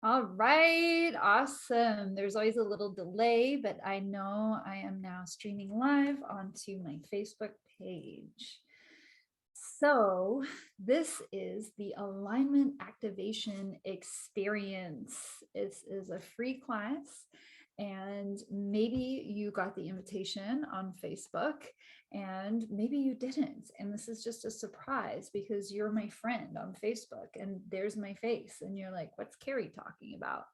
All right, awesome. There's always a little delay, but I know I am now streaming live onto my Facebook page. So this is the Alignment Activation Experience. It is a free class, and maybe you got the invitation on Facebook and maybe you didn't. And this is just a surprise because you're my friend on Facebook and there's my face and you're like, what's Carrie talking about?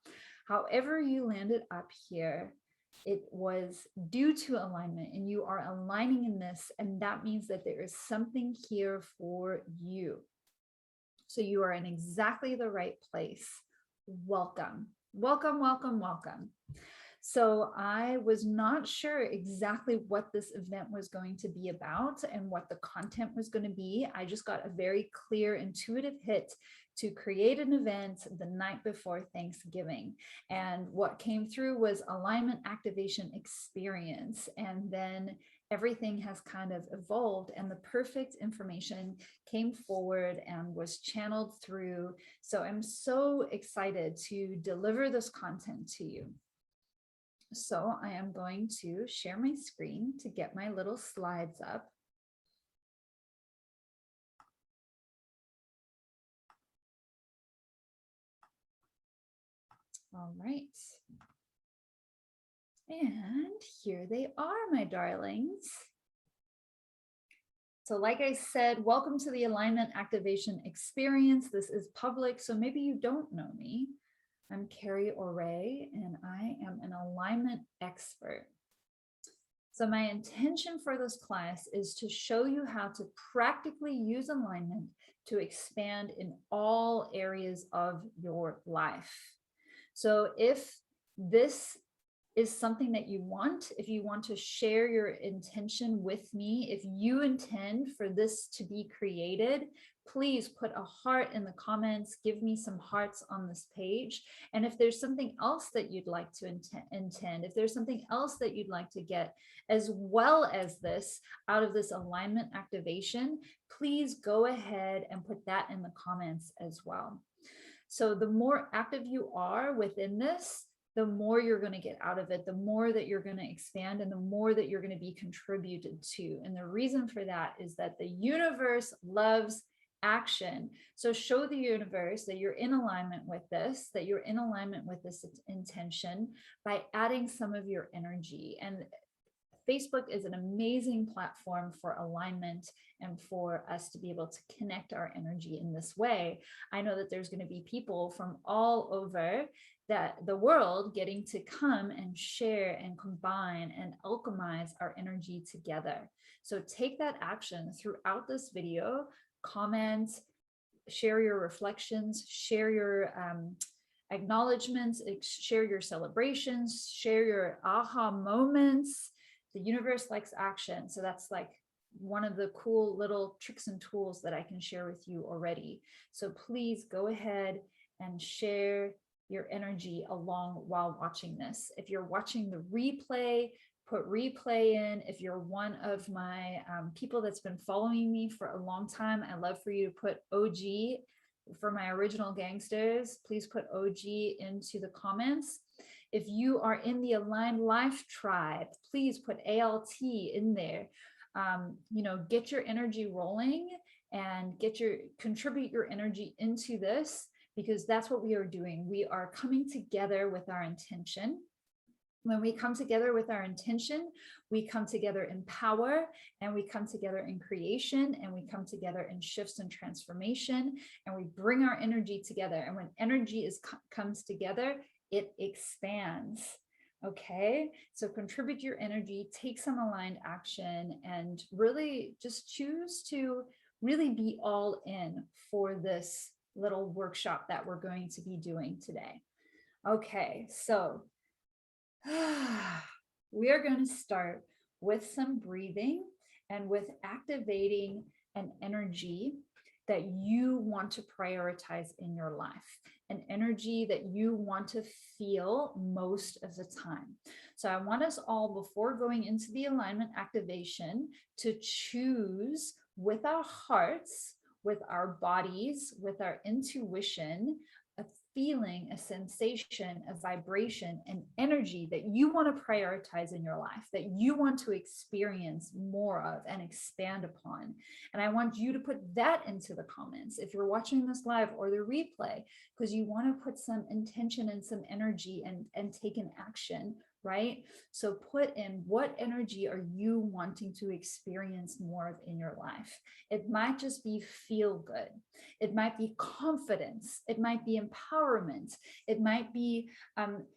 However you landed up here, it was due to alignment, and you are aligning in this, and that means that there is something here for you. So you are in exactly the right place. Welcome, welcome, welcome, welcome. So I was not sure exactly what this event was going to be about and what the content was going to be. I just got a very clear, intuitive hit to create an event the night before Thanksgiving. And what came through was alignment activation experience. And then everything has kind of evolved, and the perfect information came forward and was channeled through. So I'm so excited to deliver this content to you. So I am going to share my screen to get my little slides up. All right. And here they are, my darlings. So like I said, welcome to the Alignment Activation Experience. This is public, so maybe you don't know me. I'm Carrie Oray, and I am an alignment expert. So my intention for this class is to show you how to practically use alignment to expand in all areas of your life. So if this is something that you want, if you want to share your intention with me, if you intend for this to be created, please put a heart in the comments, give me some hearts on this page. And if there's something else that you'd like to intend, if there's something else that you'd like to get as well as this out of this alignment activation, please go ahead and put that in the comments as well. So the more active you are within this, the more you're going to get out of it, the more that you're going to expand, and the more that you're going to be contributed to. And the reason for that is that the universe loves action. So show the universe that you're in alignment with this, that you're in alignment with this intention by adding some of your energy. And Facebook is an amazing platform for alignment and for us to be able to connect our energy in this way. I know that there's going to be people from all over the world getting to come and share and combine and alchemize our energy together. So take that action throughout this video, comment, share your reflections, share your acknowledgements, share your celebrations, share your aha moments. The universe likes action. So that's like one of the cool little tricks and tools that I can share with you already. So please go ahead and share your energy along while watching this. If you're watching the replay, put replay in. If you're one of my people that's been following me for a long time, I'd love for you to put OG. For my original gangsters, please put OG into the comments. If you are in the Aligned Life tribe, please put ALT in there. Get your energy rolling and contribute your energy into this, because that's what we are doing. We are coming together with our intention. When we come together with our intention, we come together in power, and we come together in creation, and we come together in shifts and transformation, and we bring our energy together. And when energy comes together, it expands. Okay, so contribute your energy, take some aligned action, and really just choose to really be all in for this little workshop that we're going to be doing today. Okay, so we are going to start with some breathing and with activating an energy that you want to prioritize in your life, an energy that you want to feel most of the time. So I want us all, before going into the alignment activation, to choose with our hearts, with our bodies, with our intuition, feeling, a sensation, a vibration, an energy that you want to prioritize in your life, that you want to experience more of and expand upon. And I want you to put that into the comments if you're watching this live or the replay, because you want to put some intention and some energy and take an action, right? So put in, what energy are you wanting to experience more of in your life? It might just be feel good. It might be confidence. It might be empowerment. It might be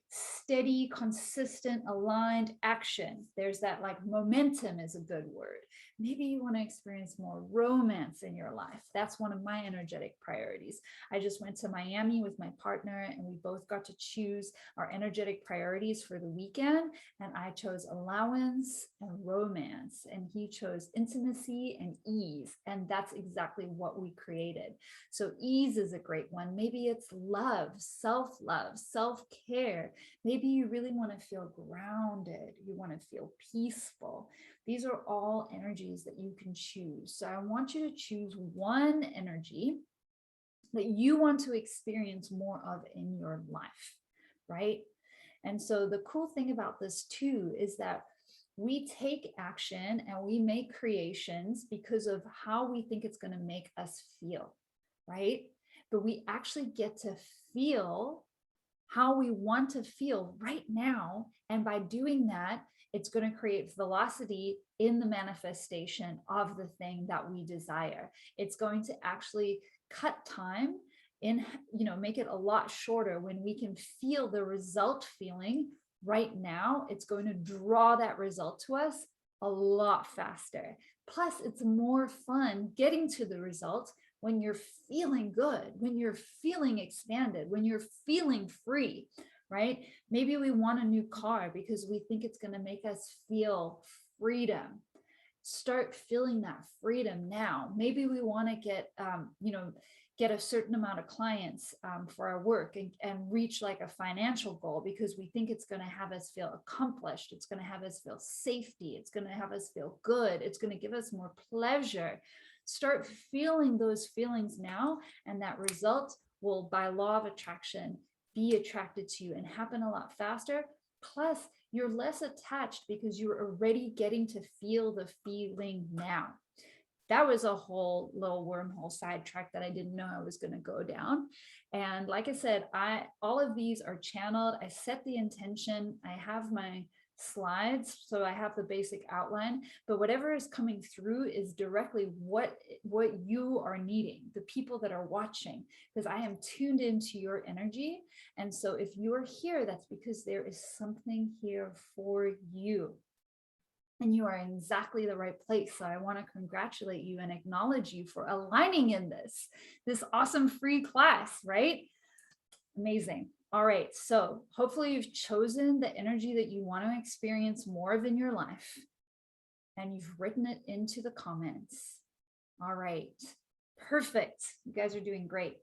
steady, consistent, aligned action. There's that, like, momentum is a good word. Maybe you want to experience more romance in your life. That's one of my energetic priorities. I just went to Miami with my partner and we both got to choose our energetic priorities for the weekend. And I chose allowance and romance, and he chose intimacy and ease. And that's exactly what we created. So ease is a great one. Maybe it's love, self-love, self-care. Maybe you really want to feel grounded. You want to feel peaceful. These are all energies that you can choose. So I want you to choose one energy that you want to experience more of in your life, right? And so the cool thing about this too is that we take action and we make creations because of how we think it's going to make us feel, right? But we actually get to feel how we want to feel right now. And by doing that, it's going to create velocity in the manifestation of the thing that we desire. It's going to actually cut time in, make it a lot shorter when we can feel the result feeling right now. It's going to draw that result to us a lot faster. Plus, it's more fun getting to the result when you're feeling good, when you're feeling expanded, when you're feeling free, right? Maybe we want a new car because we think it's going to make us feel freedom. Start feeling that freedom now. Maybe we want to get a certain amount of clients for our work and reach like a financial goal because we think it's going to have us feel accomplished. It's going to have us feel safety. It's going to have us feel good. It's going to give us more pleasure. Start feeling those feelings now, and that result will, by law of attraction, be attracted to you and happen a lot faster. Plus, you're less attached because you're already getting to feel the feeling now. That was a whole little wormhole sidetrack that I didn't know I was going to go down. And like I said, all of these are channeled. I set the intention. I have my slides, so I have the basic outline, but whatever is coming through is directly what you are needing, the people that are watching, because I am tuned into your energy. And so if you're here, that's because there is something here for you. And you are in exactly the right place. So I want to congratulate you and acknowledge you for aligning in this awesome free class, right? Amazing. All right. So hopefully you've chosen the energy that you want to experience more of in your life, and you've written it into the comments. All right. Perfect. You guys are doing great.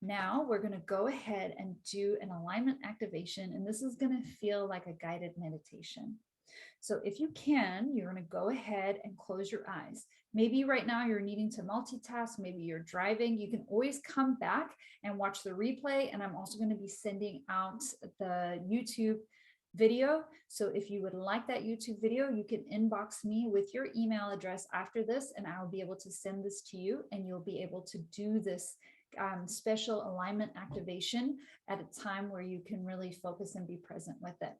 Now we're going to go ahead and do an alignment activation, and this is going to feel like a guided meditation. So if you can, you're going to go ahead and close your eyes. Maybe right now you're needing to multitask. Maybe you're driving. You can always come back and watch the replay. And I'm also going to be sending out the YouTube video. So if you would like that YouTube video, you can inbox me with your email address after this, and I'll be able to send this to you, and you'll be able to do this special alignment activation at a time where you can really focus and be present with it.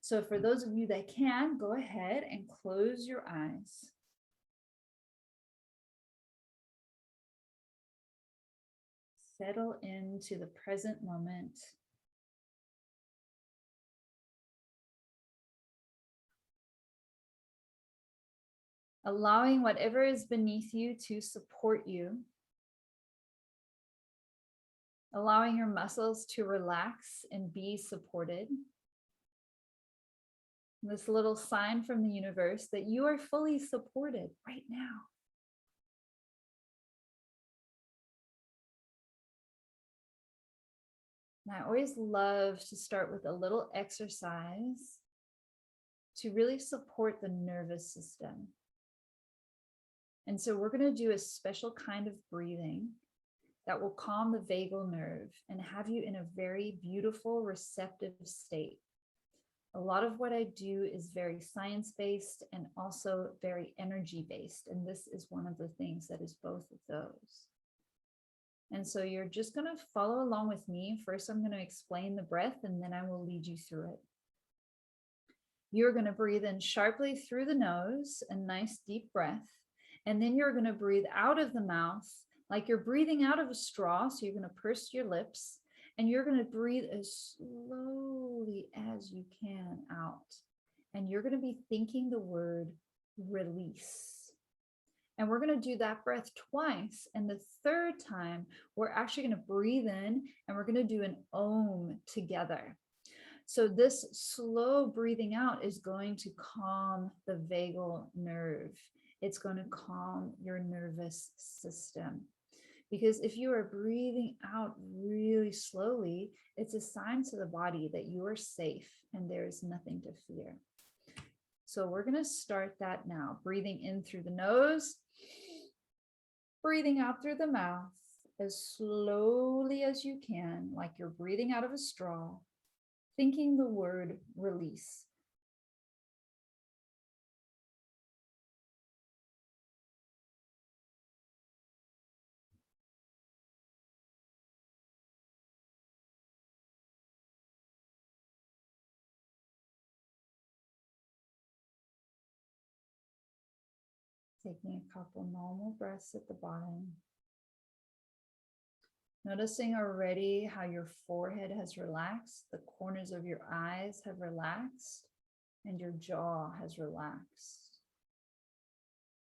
So for those of you that can, go ahead and close your eyes. Settle into the present moment. Allowing whatever is beneath you to support you. Allowing your muscles to relax and be supported. This little sign from the universe that you are fully supported right now. And I always love to start with a little exercise to really support the nervous system. And so we're going to do a special kind of breathing. that will calm the vagal nerve and have you in a very beautiful, receptive state. A lot of what I do is very science-based and also very energy-based. And this is one of the things that is both of those. And so you're just going to follow along with me. First, I'm going to explain the breath, and then I will lead you through it. You're going to breathe in sharply through the nose, a nice deep breath. And then you're going to breathe out of the mouth like you're breathing out of a straw. So you're going to purse your lips, and you're going to breathe as slowly as you can out. And you're going to be thinking the word release. And we're going to do that breath twice. And the third time, we're actually going to breathe in and we're going to do an om together. So this slow breathing out is going to calm the vagal nerve. It's going to calm your nervous system. Because if you are breathing out really slowly, it's a sign to the body that you are safe and there is nothing to fear. So we're going to start that now. Breathing in through the nose, breathing out through the mouth as slowly as you can, like you're breathing out of a straw, thinking the word release. Taking a couple normal breaths at the bottom. Noticing already how your forehead has relaxed, the corners of your eyes have relaxed, and your jaw has relaxed.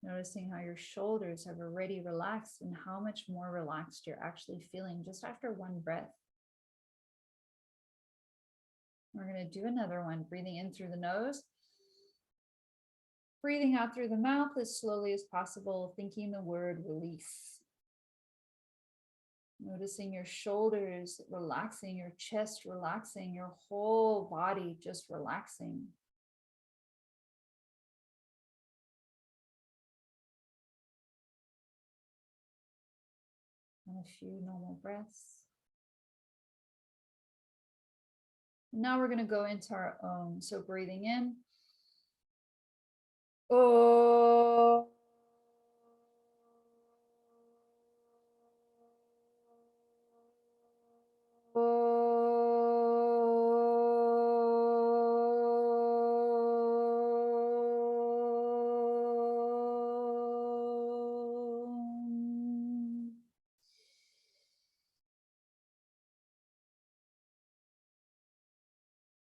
Noticing how your shoulders have already relaxed and how much more relaxed you're actually feeling just after one breath. We're going to do another one, breathing in through the nose. Breathing out through the mouth as slowly as possible, thinking the word release. Noticing your shoulders relaxing, your chest relaxing, your whole body just relaxing. And a few normal breaths. Now we're going to go into our om. So breathing in. Oh.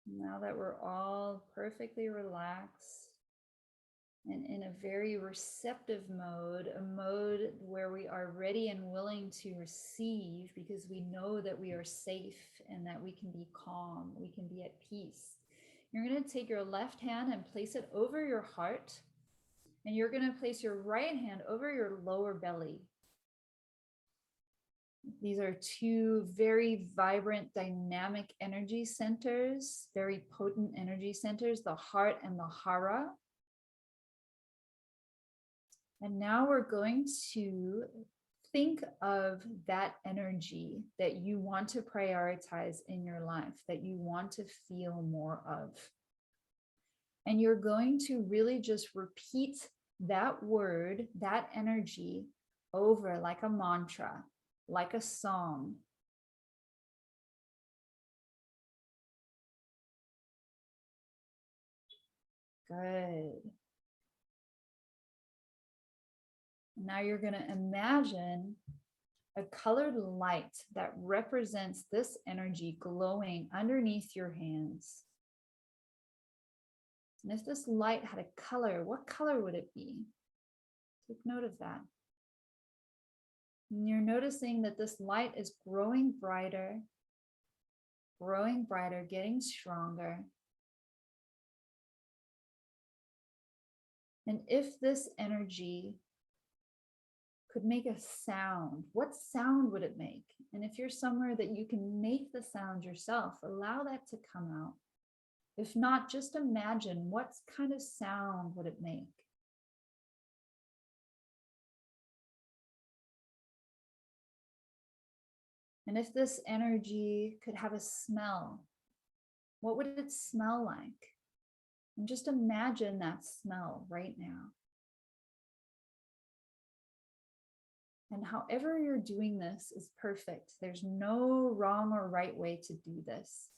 Now that we're all perfectly relaxed and in a very receptive mode, a mode where we are ready and willing to receive because we know that we are safe and that we can be calm, we can be at peace. You're going to take your left hand and place it over your heart, and you're going to place your right hand over your lower belly. These are two very vibrant, dynamic energy centers, very potent energy centers, the heart and the hara. And now we're going to think of that energy that you want to prioritize in your life, that you want to feel more of. And you're going to really just repeat that word, that energy over like a mantra, like a song. Good. Now you're going to imagine a colored light that represents this energy glowing underneath your hands. And if this light had a color, what color would it be? Take note of that. And you're noticing that this light is growing brighter, getting stronger. And if this energy could make a sound, what sound would it make? And if you're somewhere that you can make the sound yourself, allow that to come out. If not, just imagine what kind of sound would it make? And if this energy could have a smell, what would it smell like? And just imagine that smell right now. And however you're doing this is perfect. There's no wrong or right way to do this.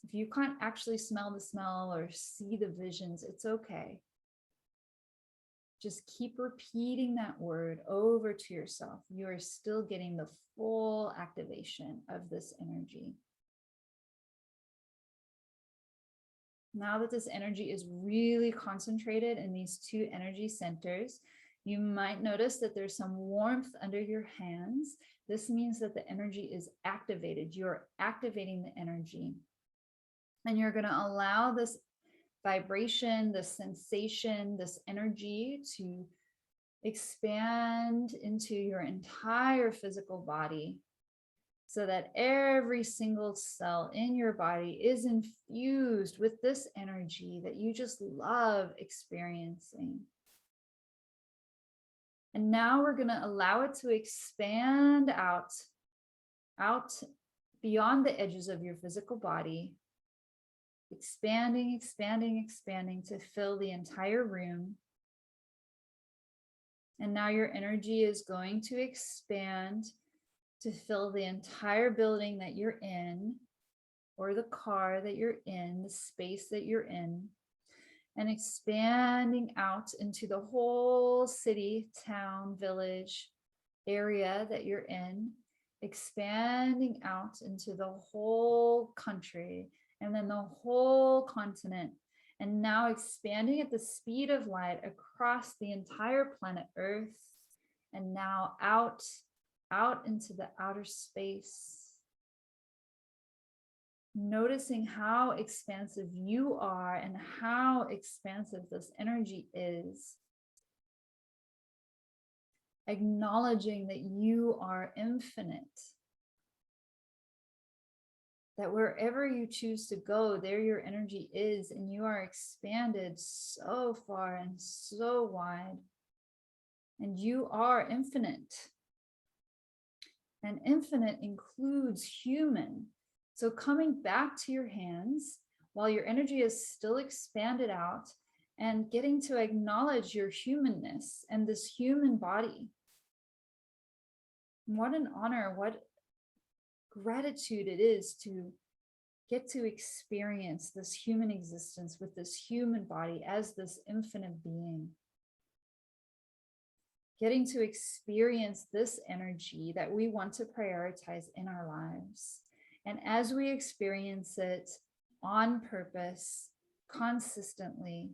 If you can't actually smell the smell or see the visions, it's okay. Just keep repeating that word over to yourself. You are still getting the full activation of this energy. Now that this energy is really concentrated in these two energy centers, you might notice that there's some warmth under your hands. This means that the energy is activated. You're activating the energy. And you're going to allow this vibration, this sensation, this energy to expand into your entire physical body, so that every single cell in your body is infused with this energy that you just love experiencing. And now we're going to allow it to expand out beyond the edges of your physical body, expanding to fill the entire room. And now your energy is going to expand to fill the entire building that you're in, or the car that you're in, the space that you're in, and expanding out into the whole city, town, village, area that you're in, expanding out into the whole country, and then the whole continent, and now expanding at the speed of light across the entire planet Earth, and now out into the outer space. Noticing how expansive you are and how expansive this energy is. Acknowledging that you are infinite. That wherever you choose to go, there your energy is, and you are expanded so far and so wide. And you are infinite. And infinite includes human. So coming back to your hands while your energy is still expanded out, and getting to acknowledge your humanness and this human body. What an honor, what gratitude it is to get to experience this human existence with this human body as this infinite being. Getting to experience this energy that we want to prioritize in our lives. And as we experience it on purpose, consistently,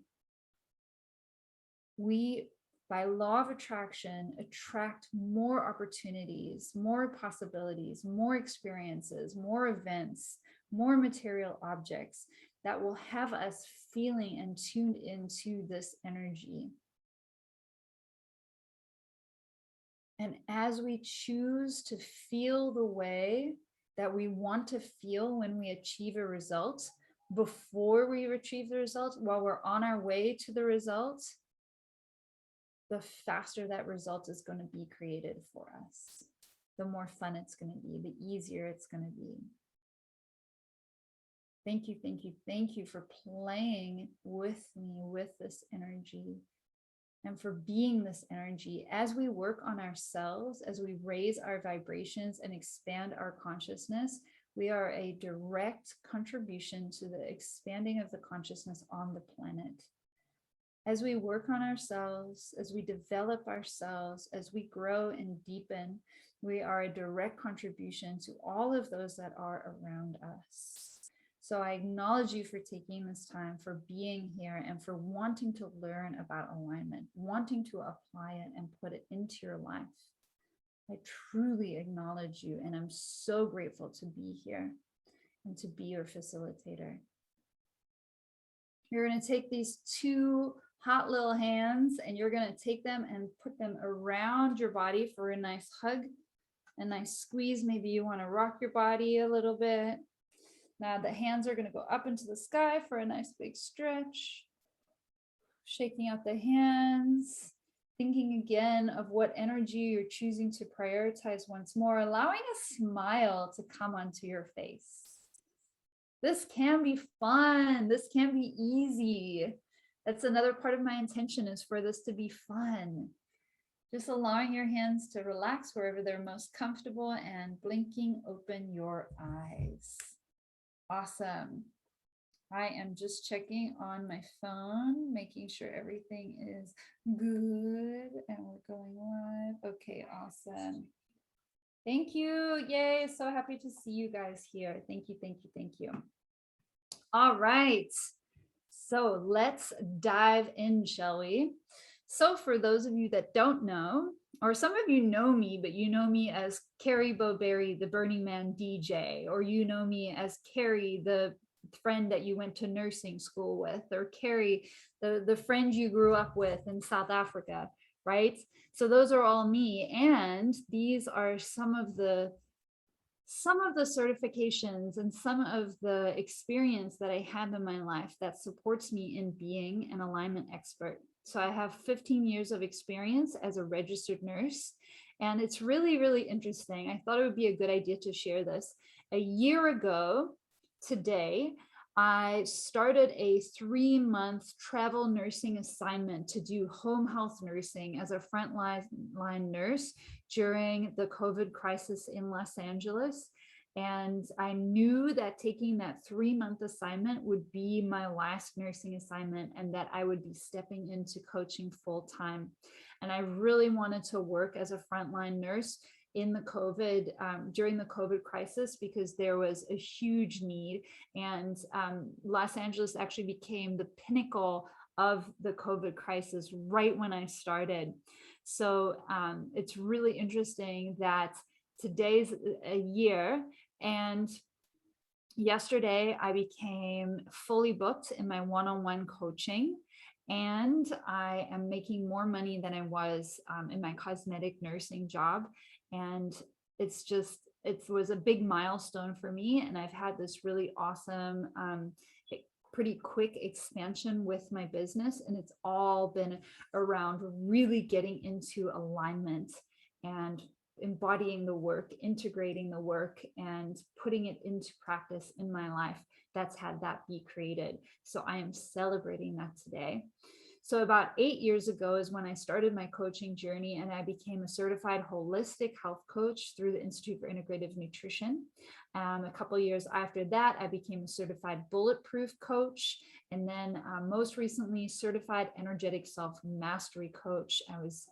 we, by law of attraction, attract more opportunities, more possibilities, more experiences, more events, more material objects that will have us feeling and tuned into this energy. And as we choose to feel the way that we want to feel when we achieve a result, before we achieve the result, while we're on our way to the result, the faster that result is going to be created for us, the more fun it's going to be, the easier it's going to be. Thank you, thank you, thank you for playing with me with this energy and for being this energy as we work on ourselves, as we raise our vibrations and expand our consciousness. We are a direct contribution to the expanding of the consciousness on the planet. As we work on ourselves, as we develop ourselves, as we grow and deepen, we are a direct contribution to all of those that are around us. So I acknowledge you for taking this time, for being here, and for wanting to learn about alignment, wanting to apply it and put it into your life. I truly acknowledge you, and I'm so grateful to be here and to be your facilitator. You're going to take these two hot little hands and you're going to take them and put them around your body for a nice hug, a nice squeeze. Maybe you want to rock your body a little bit. Now the hands are going to go up into the sky for a nice big stretch. Shaking out the hands. thinking again of what energy you're choosing to prioritize once more, allowing a smile to come onto your face. This can be fun. This can be easy. That's another part of my intention, is for this to be fun. Just allowing your hands to relax wherever they're most comfortable and blinking open your eyes. Awesome. I am just checking on my phone, making sure everything is good, and we're going live. Okay, awesome. Thank you. Yay, so happy to see you guys here. Thank you, thank you, thank you. All right, so let's dive in, shall we? So for those of you that don't know, or some of you know me, but you know me as Carrie Boberry, the Burning Man DJ, or you know me as Carrie, the friend that you went to nursing school with, or Carrie, the friend you grew up with in South Africa, right? So those are all me, and these are some of the certifications and some of the experience that I have in my life that supports me in being an alignment expert. So I have 15 years of experience as a registered nurse, and it's really, really interesting. I thought it would be a good idea to share this. A year ago today, I started a 3-month travel nursing assignment to do home health nursing as a frontline nurse during the COVID crisis in Los Angeles. And I knew that taking that 3-month assignment would be my last nursing assignment, and that I would be stepping into coaching full time. And I really wanted to work as a frontline nurse in the COVID, during the COVID crisis, because there was a huge need. And Los Angeles actually became the pinnacle of the COVID crisis right when I started. So it's really interesting that today's a year, and yesterday I became fully booked in my one-on-one coaching, and I am making more money than I was in my cosmetic nursing job. And it was a big milestone for me. And I've had this really awesome, pretty quick expansion with my business. And it's all been around really getting into alignment and embodying the work, integrating the work, and putting it into practice in my life. That's had that be created. So I am celebrating that today. So about 8 years ago is when I started my coaching journey, and I became a certified holistic health coach through the Institute for Integrative Nutrition. A couple of years after that, I became a certified bulletproof coach. And then most recently, certified energetic self-mastery coach. I was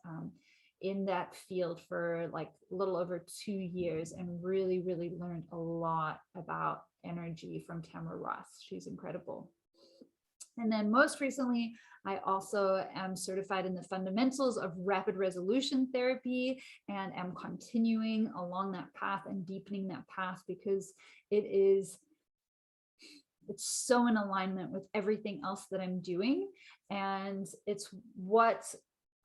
in that field for like a little over 2 years, and really, really learned a lot about energy from Tamara Ross. She's incredible. And then most recently, I also am certified in the fundamentals of rapid resolution therapy, and am continuing along that path and deepening that path, because it's so in alignment with everything else that I'm doing. And it's what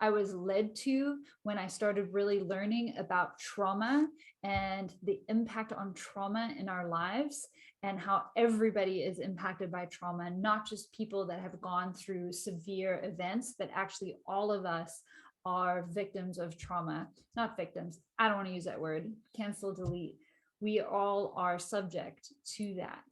I was led to when I started really learning about trauma and the impact on trauma in our lives, and how everybody is impacted by trauma, not just people that have gone through severe events, but actually all of us are victims of trauma. Not victims, I don't want to use that word, cancel, delete. We all are subject to that.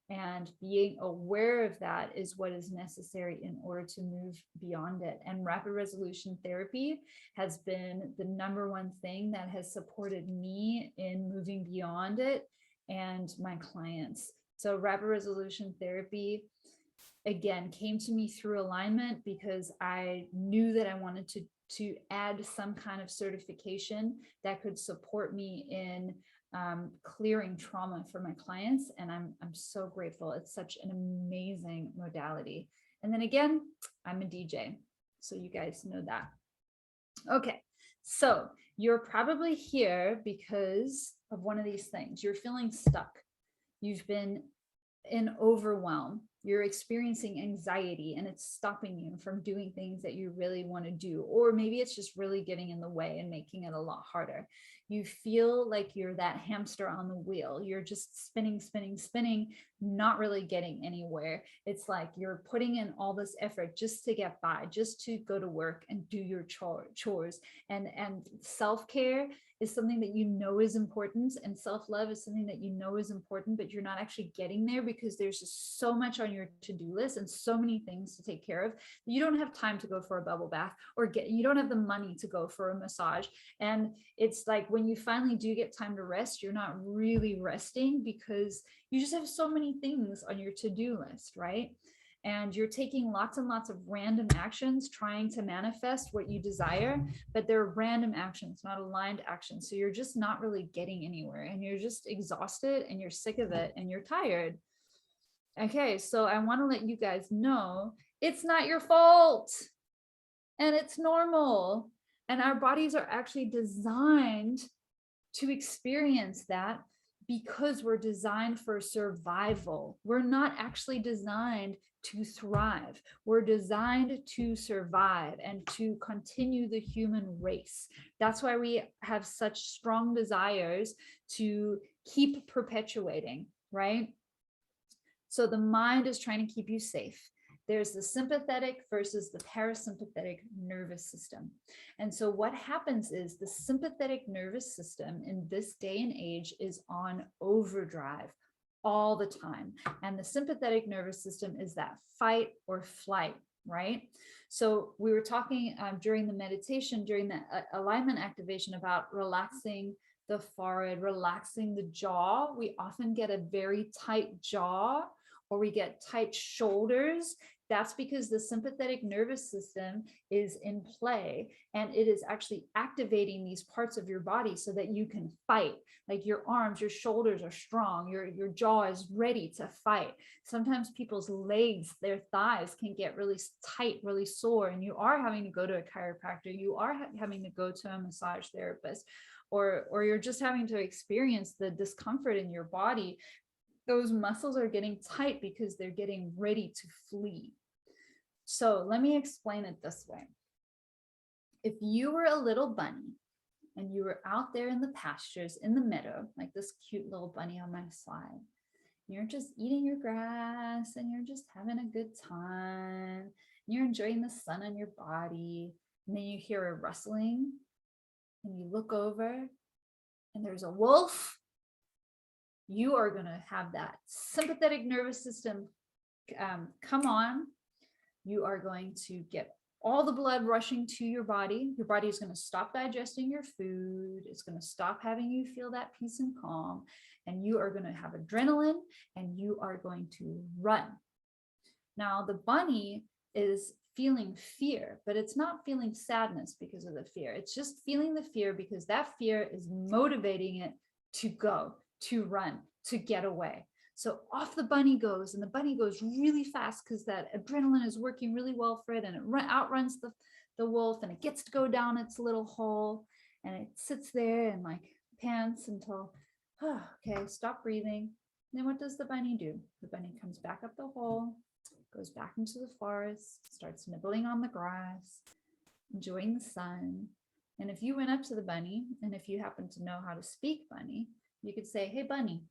And being aware of that is what is necessary in order to move beyond it. And rapid resolution therapy has been the #1 thing that has supported me in moving beyond it, and my clients. So rapid resolution therapy, again, came to me through alignment, because I knew that I wanted to add some kind of certification that could support me in clearing trauma for my clients. And I'm so grateful. It's such an amazing modality. And then again, I'm a DJ, so you guys know that. Okay, so you're probably here because of one of these things. You're feeling stuck. You've been in overwhelm. You're experiencing anxiety and it's stopping you from doing things that you really want to do. Or maybe it's just really getting in the way and making it a lot harder. You feel like you're that hamster on the wheel. You're just spinning, spinning, spinning, not really getting anywhere. It's like you're putting in all this effort just to get by, just to go to work and do your chores. And self-care is something that you know is important, and self-love is something that you know is important, but you're not actually getting there because there's just so much on your to-do list and so many things to take care of. You don't have time to go for a bubble bath, or you don't have the money to go for a massage. And it's like when you finally do get time to rest, you're not really resting because you just have so many things on your to-do list, right? And you're taking lots and lots of random actions trying to manifest what you desire, but they're random actions, not aligned actions. So you're just not really getting anywhere, and you're just exhausted and you're sick of it and you're tired. Okay, so I want to let you guys know it's not your fault, and it's normal. And our bodies are actually designed to experience that because we're designed for survival. We're not actually designed to thrive. We're designed to survive and to continue the human race. That's why we have such strong desires to keep perpetuating, right? So the mind is trying to keep you safe. There's the sympathetic versus the parasympathetic nervous system. And so what happens is the sympathetic nervous system in this day and age is on overdrive all the time. And the sympathetic nervous system is that fight or flight, right? So we were talking during the meditation, during the alignment activation, about relaxing the forehead, relaxing the jaw. We often get a very tight jaw, or we get tight shoulders. That's because the sympathetic nervous system is in play, and it is actually activating these parts of your body so that you can fight. Like your arms, your shoulders are strong, your jaw is ready to fight. Sometimes people's legs, their thighs can get really tight, really sore, and you are having to go to a chiropractor, you are having to go to a massage therapist, or you're just having to experience the discomfort in your body. Those muscles are getting tight because they're getting ready to flee. So let me explain it this way. If you were a little bunny and you were out there in the pastures, in the meadow, like this cute little bunny on my slide, you're just eating your grass and you're just having a good time, you're enjoying the sun on your body, and then you hear a rustling and you look over and there's a wolf, you are going to have that sympathetic nervous system come on. You are going to get all the blood rushing to your body. Your body is going to stop digesting your food. It's going to stop having you feel that peace and calm. And you are going to have adrenaline and you are going to run. Now, the bunny is feeling fear, but it's not feeling sadness because of the fear. It's just feeling the fear because that fear is motivating it to go, to run, to get away. So off the bunny goes, and the bunny goes really fast because that adrenaline is working really well for it, and it outruns the wolf, and it gets to go down its little hole, and it sits there and like pants until, oh, okay, stop breathing. And then what does the bunny do? The bunny comes back up the hole, goes back into the forest, starts nibbling on the grass, enjoying the sun. And if you went up to the bunny, and if you happen to know how to speak bunny, you could say, "Hey, bunny,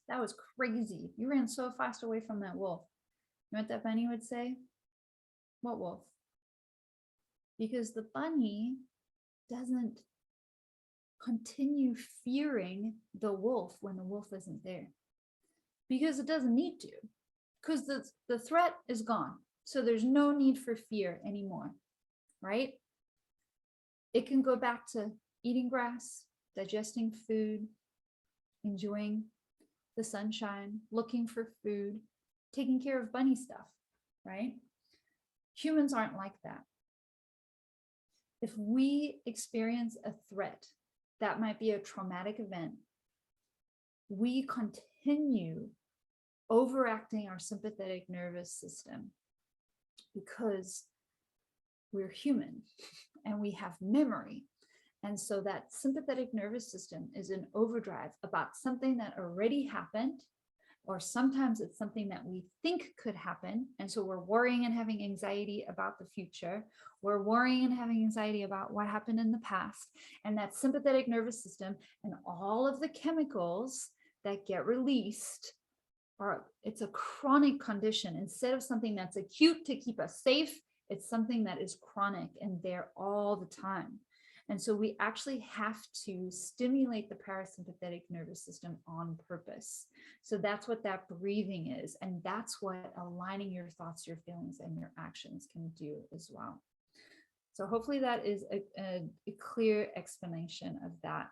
that was crazy. You ran so fast away from that wolf." You know what that bunny would say? "What wolf?" Because the bunny doesn't continue fearing the wolf when the wolf isn't there. Because it doesn't need to. Because the threat is gone. So there's no need for fear anymore, right? It can go back to eating grass, digesting food, enjoying the sunshine, looking for food, taking care of bunny stuff, right? Humans aren't like that. If we experience a threat, that might be a traumatic event, we continue overacting our sympathetic nervous system because we're human and we have memory. And so that sympathetic nervous system is in overdrive about something that already happened, or sometimes it's something that we think could happen. And so we're worrying and having anxiety about the future. We're worrying and having anxiety about what happened in the past. And that sympathetic nervous system and all of the chemicals that get released it's a chronic condition. Instead of something that's acute to keep us safe, it's something that is chronic and there all the time. And so we actually have to stimulate the parasympathetic nervous system on purpose. So that's what that breathing is. And that's what aligning your thoughts, your feelings, and your actions can do as well. So hopefully that is a clear explanation of that.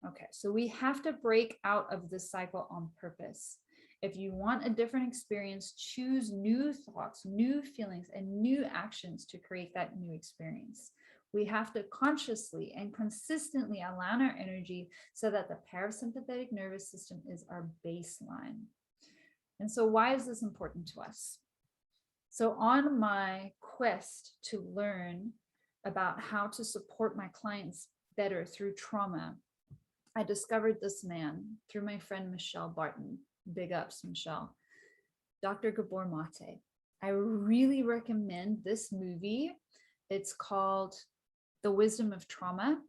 Okay, so we have to break out of this cycle on purpose. If you want a different experience, choose new thoughts, new feelings, and new actions to create that new experience. We have to consciously and consistently align our energy so that the parasympathetic nervous system is our baseline. And so why is this important to us? So on my quest to learn about how to support my clients better through trauma, I discovered this man through my friend Michelle Barton. Big ups, Michelle. Dr. Gabor Mate. I really recommend this movie. It's called The Wisdom of Trauma,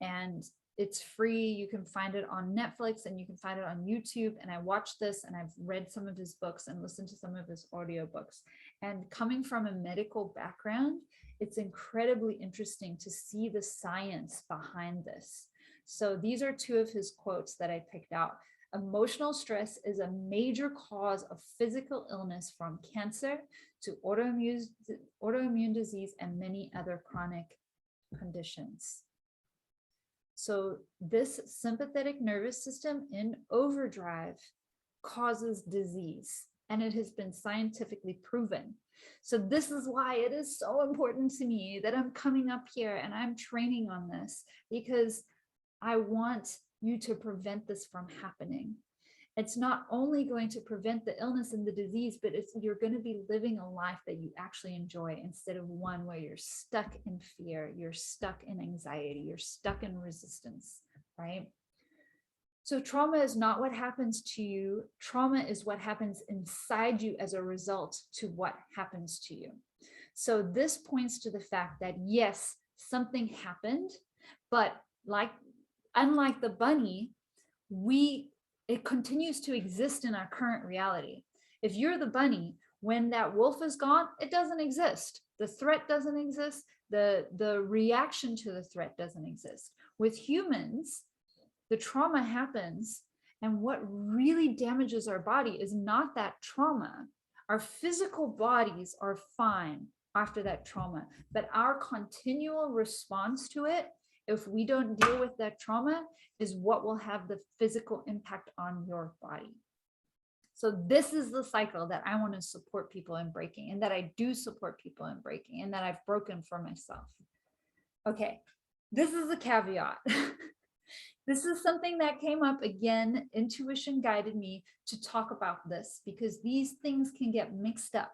and it's free. You can find it on Netflix and you can find it on YouTube. And I watched this and I've read some of his books and listened to some of his audiobooks. And coming from a medical background, it's incredibly interesting to see the science behind this. So these are two of his quotes that I picked out. Emotional stress is a major cause of physical illness, from cancer to autoimmune disease and many other chronic conditions. So this sympathetic nervous system in overdrive causes disease, and it has been scientifically proven. So this is why it is so important to me that I'm coming up here and I'm training on this, because I want you to prevent this from happening. It's not only going to prevent the illness and the disease, but you're going to be living a life that you actually enjoy, instead of one where you're stuck in fear, you're stuck in anxiety, you're stuck in resistance, right? So trauma is not what happens to you. Trauma is what happens inside you as a result to what happens to you. So this points to the fact that yes, something happened, but unlike the bunny, it continues to exist in our current reality. If you're the bunny, when that wolf is gone, it doesn't exist. The threat doesn't exist. The reaction to the threat doesn't exist. With humans, the trauma happens, and what really damages our body is not that trauma. Our physical bodies are fine after that trauma, but our continual response to it, if we don't deal with that trauma, is what will have the physical impact on your body. So this is the cycle that I want to support people in breaking, and that I do support people in breaking, and that I've broken for myself. Okay, this is a caveat. This is something that came up again. Intuition guided me to talk about this because these things can get mixed up.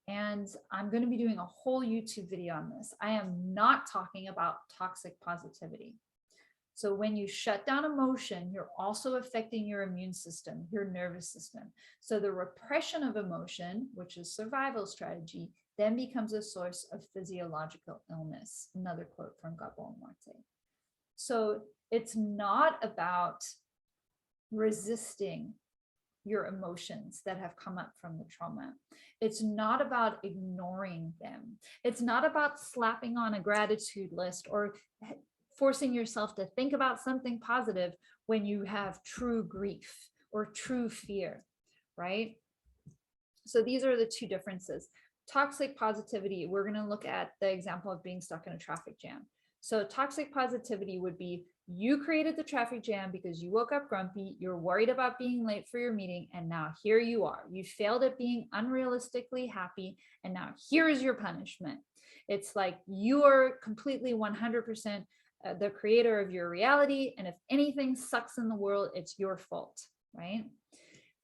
And I'm going to be doing a whole YouTube video on this. I am not talking about toxic positivity. So when you shut down emotion, you're also affecting your immune system, your nervous system. So the repression of emotion, which is survival strategy, then becomes a source of physiological illness. Another quote from Gabor Mate. So it's not about resisting your emotions that have come up from the trauma. It's not about ignoring them. It's not about slapping on a gratitude list or forcing yourself to think about something positive when you have true grief or true fear, right? So these are the two differences. Toxic positivity, we're going to look at the example of being stuck in a traffic jam. So toxic positivity would be, you created the traffic jam because you woke up grumpy, you're worried about being late for your meeting, and now here you are. You failed at being unrealistically happy, and now here is your punishment. It's like you are completely 100% the creator of your reality, and if anything sucks in the world, it's your fault, right?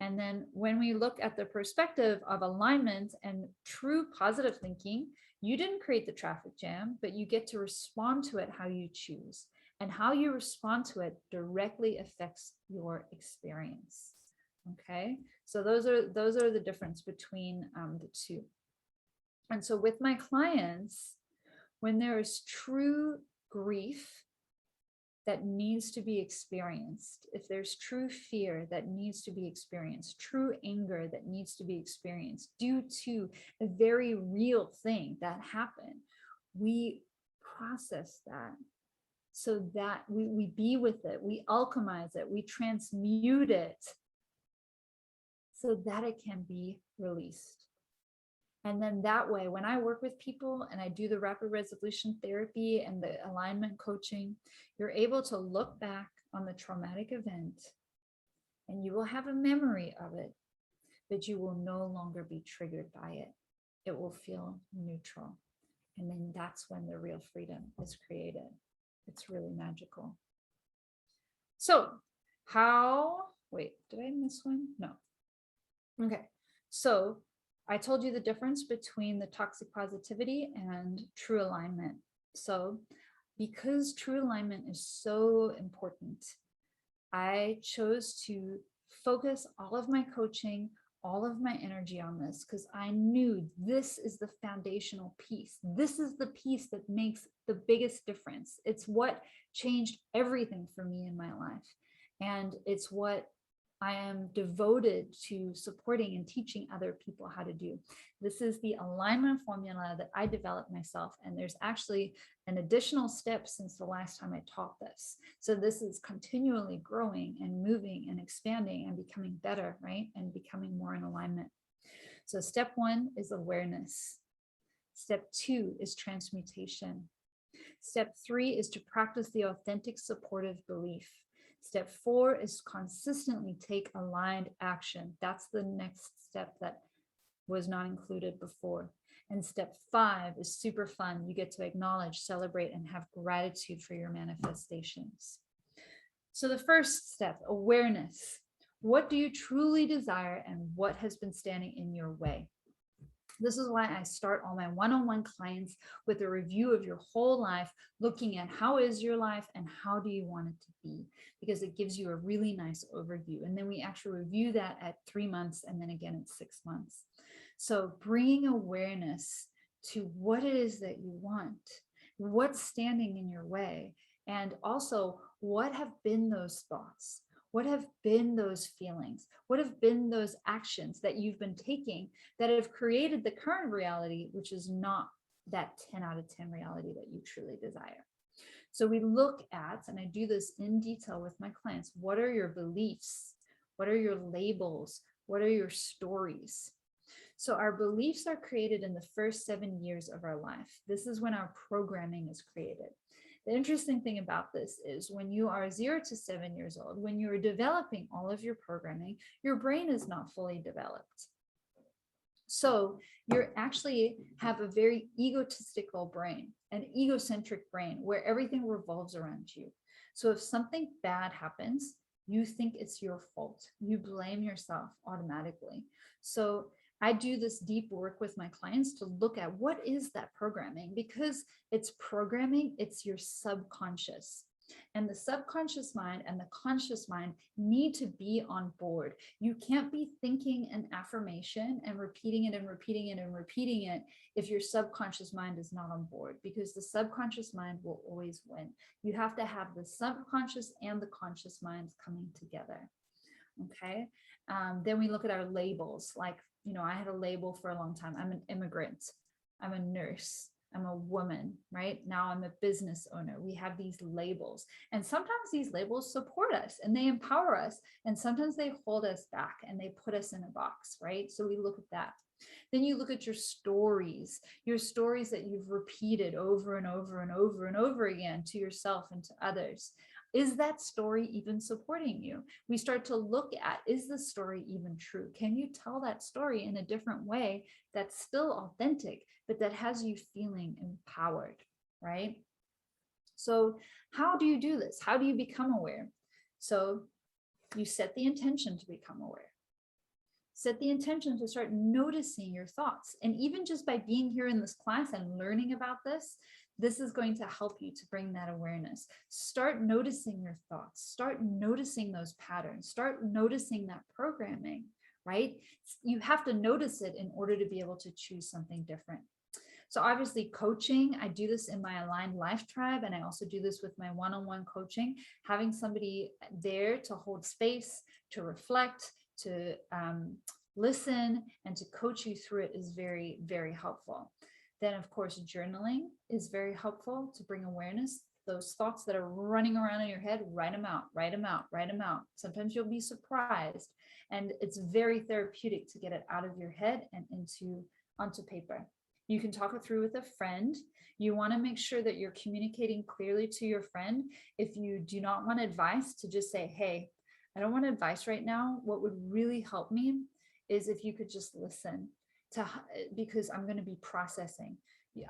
And then when we look at the perspective of alignment and true positive thinking, you didn't create the traffic jam, but you get to respond to it how you choose. And how you respond to it directly affects your experience. Okay, so those are the difference between the two. And so with my clients, when there is true grief that needs to be experienced, if there's true fear that needs to be experienced, true anger that needs to be experienced due to a very real thing that happened, we process that so that we be with it, we alchemize it, we transmute it so that it can be released. And then that way, when I work with people and I do the rapid resolution therapy and the alignment coaching, you're able to look back on the traumatic event and you will have a memory of it, but you will no longer be triggered by it. It will feel neutral. And then that's when the real freedom is created. It's really magical. So wait, did I miss one? No. Okay. So I told you the difference between the toxic positivity and true alignment. So because true alignment is so important, I chose to focus all of my coaching, all of my energy on this, because I knew this is the foundational piece. This is the piece that makes the biggest difference. It's what changed everything for me in my life. And it's what I am devoted to supporting and teaching other people how to do. This is the alignment formula that I developed myself. And there's actually an additional step since the last time I taught this. So this is continually growing and moving and expanding and becoming better, right? And becoming more in alignment. So step 1 is awareness. Step 2 is transmutation. Step 3 is to practice the authentic supportive belief. Step 4 is consistently take aligned action. That's the next step that was not included before. And step 5 is super fun. You get to acknowledge, celebrate, and have gratitude for your manifestations. So the first step, awareness. What do you truly desire and what has been standing in your way? This is why I start all my one-on-one clients with a review of your whole life, looking at how is your life and how do you want it to be, because it gives you a really nice overview. And then we actually review that at 3 months and then again at 6 months. So bringing awareness to what it is that you want, what's standing in your way, and also what have been those thoughts? What have been those feelings? What have been those actions that you've been taking that have created the current reality, which is not that 10 out of 10 reality that you truly desire? So we look at, and I do this in detail with my clients, what are your beliefs? What are your labels? What are your stories? So our beliefs are created in the first 7 years of our life. This is when our programming is created. The interesting thing about this is when you are 0 to 7 years old, when you're developing all of your programming, your brain is not fully developed. So you actually have a very egotistical brain, an egocentric brain where everything revolves around you. So if something bad happens, you think it's your fault. You blame yourself automatically. So I do this deep work with my clients to look at what is that programming, because it's programming, it's your subconscious. And the subconscious mind and the conscious mind need to be on board. You can't be thinking an affirmation and repeating it and repeating it and repeating it if your subconscious mind is not on board, because the subconscious mind will always win. You have to have the subconscious and the conscious minds coming together. Okay. Then we look at our labels. Like, I had a label for a long time. I'm an immigrant. I'm a nurse. I'm a woman, right? Now I'm a business owner. We have these labels. And sometimes these labels support us and they empower us. And sometimes they hold us back and they put us in a box, right? So we look at that. Then you look at your stories that you've repeated over and over and over and over again to yourself and to others. Is that story even supporting you? We start to look at, is the story even true? Can you tell that story in a different way that's still authentic, but that has you feeling empowered, right? So how do you do this? How do you become aware? So you set the intention to become aware. Set the intention to start noticing your thoughts. And even just by being here in this class and learning about this, this is going to help you to bring that awareness. Start noticing your thoughts, start noticing those patterns, start noticing that programming, right? You have to notice it in order to be able to choose something different. So obviously coaching, I do this in my Aligned Life Tribe, and I also do this with my one-on-one coaching, having somebody there to hold space, to reflect, to listen, and to coach you through it is very, very helpful. Then of course, journaling is very helpful to bring awareness. Those thoughts that are running around in your head, write them out, write them out, write them out. Sometimes you'll be surprised, and it's very therapeutic to get it out of your head and onto paper. You can talk it through with a friend. You want to make sure that you're communicating clearly to your friend. If you do not want advice, to just say, hey, I don't want advice right now. What would really help me is if you could just listen, because I'm going to be processing.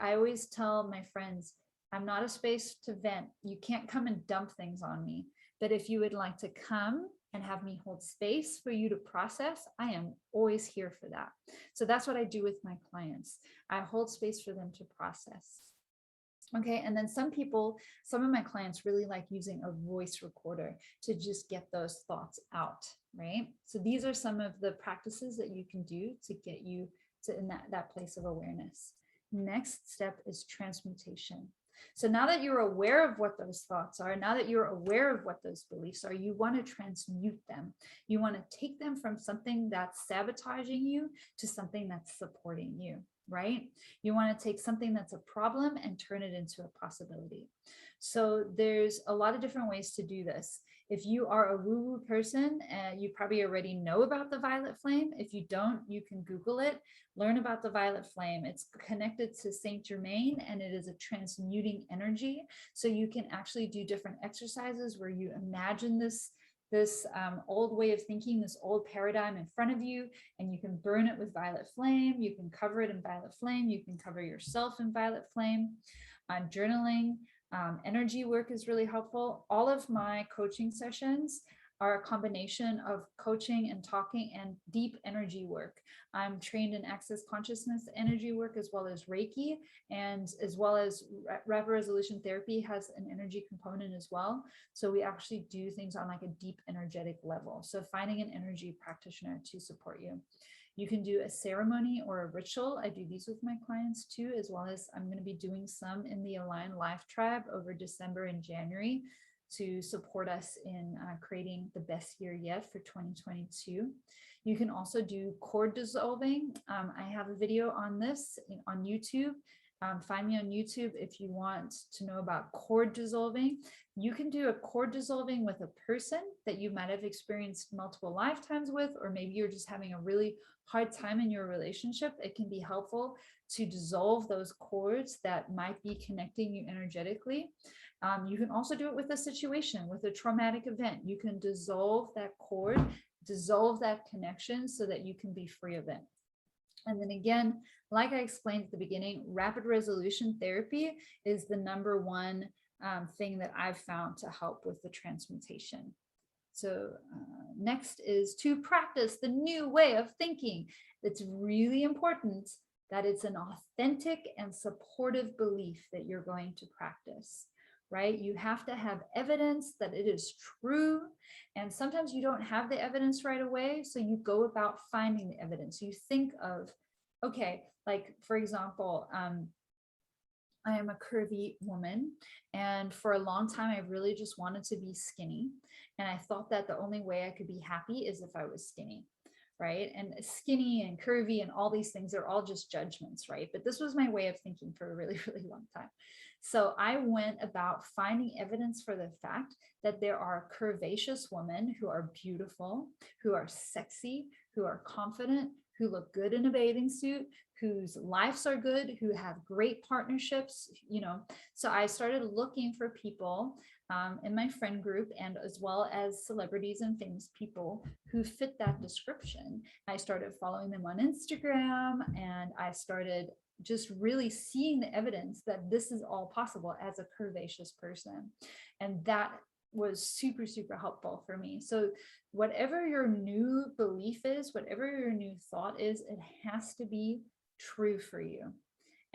I always tell my friends, I'm not a space to vent. You can't come and dump things on me. But if you would like to come and have me hold space for you to process, I am always here for that. So that's what I do with my clients. I hold space for them to process. Okay, and then some of my clients really like using a voice recorder to just get those thoughts out, right? So these are some of the practices that you can do to get you to in that place of awareness. Next step is transmutation. So now that you're aware of what those thoughts are, now that you're aware of what those beliefs are, you want to transmute them. You want to take them from something that's sabotaging you to something that's supporting you, right? You want to take something that's a problem and turn it into a possibility. So there's a lot of different ways to do this. If you are a woo-woo person, you probably already know about the violet flame. If you don't, you can Google it, learn about the violet flame. It's connected to Saint Germain, and it is a transmuting energy. So you can actually do different exercises where you imagine this old way of thinking, this old paradigm in front of you, and you can burn it with violet flame. You can cover it in violet flame. You can cover yourself in violet flame. Journaling, energy work is really helpful. All of my coaching sessions are a combination of coaching and talking and deep energy work. I'm trained in access consciousness energy work, as well as Reiki, and as well as rapid resolution therapy has an energy component as well. So we actually do things on like a deep energetic level. So finding an energy practitioner to support you. You can do a ceremony or a ritual. I do these with my clients too, as well as I'm going to be doing some in the Aligned Life Tribe over December and January to support us in creating the best year yet for 2022. You can also do chord dissolving. I have a video on this on YouTube. Find me on YouTube if you want to know about chord dissolving. You can do a chord dissolving with a person that you might have experienced multiple lifetimes with, or maybe you're just having a really hard time in your relationship. It can be helpful to dissolve those cords that might be connecting you energetically. You can also do it with a situation, with a traumatic event. You can dissolve that cord, dissolve that connection so that you can be free of it. And then again, like I explained at the beginning, rapid resolution therapy is the number one thing that I've found to help with the transmutation. So next is to practice the new way of thinking. It's really important that it's an authentic and supportive belief that you're going to practice, right? You have to have evidence that it is true. And sometimes you don't have the evidence right away. So you go about finding the evidence. You think of, okay, like for example, I am a curvy woman, and for a long time, I really just wanted to be skinny. And I thought that the only way I could be happy is if I was skinny, right? And skinny and curvy and all these things are all just judgments, right? But this was my way of thinking for a really, really long time. So I went about finding evidence for the fact that there are curvaceous women who are beautiful, who are sexy, who are confident, who look good in a bathing suit, whose lives are good, who have great partnerships, you know. So I started looking for people in my friend group, and as well as celebrities and famous people who fit that description. I started following them on Instagram, and I started just really seeing the evidence that this is all possible as a curvaceous person. And that was super, super helpful for me. So whatever your new belief is, whatever your new thought is, it has to be true for you.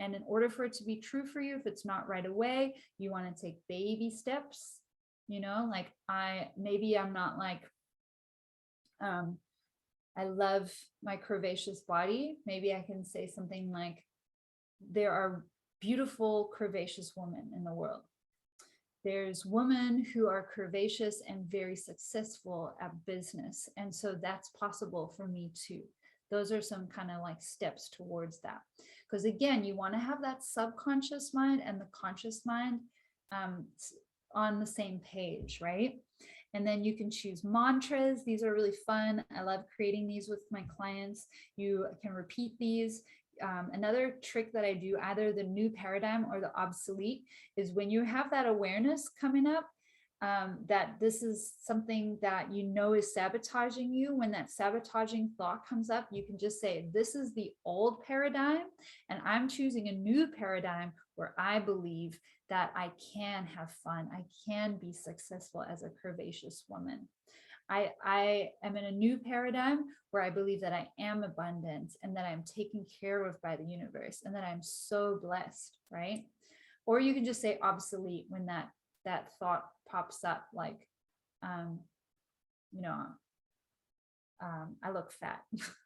And in order for it to be true for you, if it's not right away, you want to take baby steps, you know, like I'm not like, I love my curvaceous body. Maybe I can say something like, there are beautiful curvaceous women in the world. There's women who are curvaceous and very successful at business. And so that's possible for me too. Those are some kind of like steps towards that. Because again, you want to have that subconscious mind and the conscious mind on the same page, right? And then you can choose mantras. These are really fun. I love creating these with my clients. You can repeat these. Another trick that I do, either the new paradigm or the obsolete, is when you have that awareness coming up, that this is something that you know is sabotaging you. When that sabotaging thought comes up, you can just say, this is the old paradigm, and I'm choosing a new paradigm where I believe that I can have fun. I can be successful as a curvaceous woman. I am in a new paradigm where I believe that I am abundant and that I'm taken care of by the universe and that I'm so blessed, right? Or you can just say obsolete when that thought pops up, like, you know, I look fat.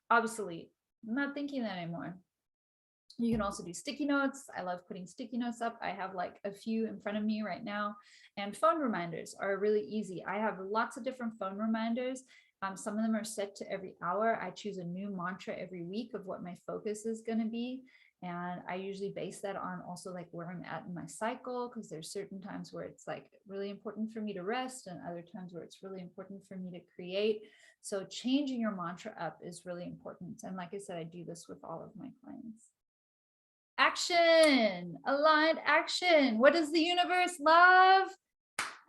Obsolete. I'm not thinking that anymore. You can also do sticky notes. I love putting sticky notes up. I have like a few in front of me right now. And phone reminders are really easy. I have lots of different phone reminders. Some of them are set to every hour. I choose a new mantra every week of what my focus is going to be. And I usually base that on also like where I'm at in my cycle, because there's certain times where it's like really important for me to rest and other times where it's really important for me to create. So changing your mantra up is really important. And like I said, I do this with all of my clients. Action, aligned action. What does the universe love?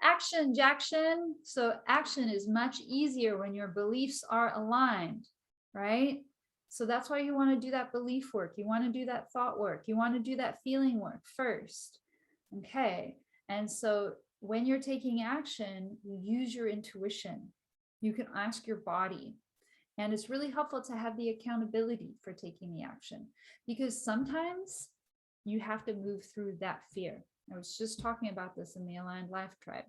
Action, Jackson. So action is much easier when your beliefs are aligned, right? So that's why you want to do that belief work. You want to do that thought work. You want to do that feeling work first. Okay. And so when you're taking action, you use your intuition. You can ask your body. And it's really helpful to have the accountability for taking the action, because sometimes you have to move through that fear. I was just talking about this in the Aligned Life Tribe.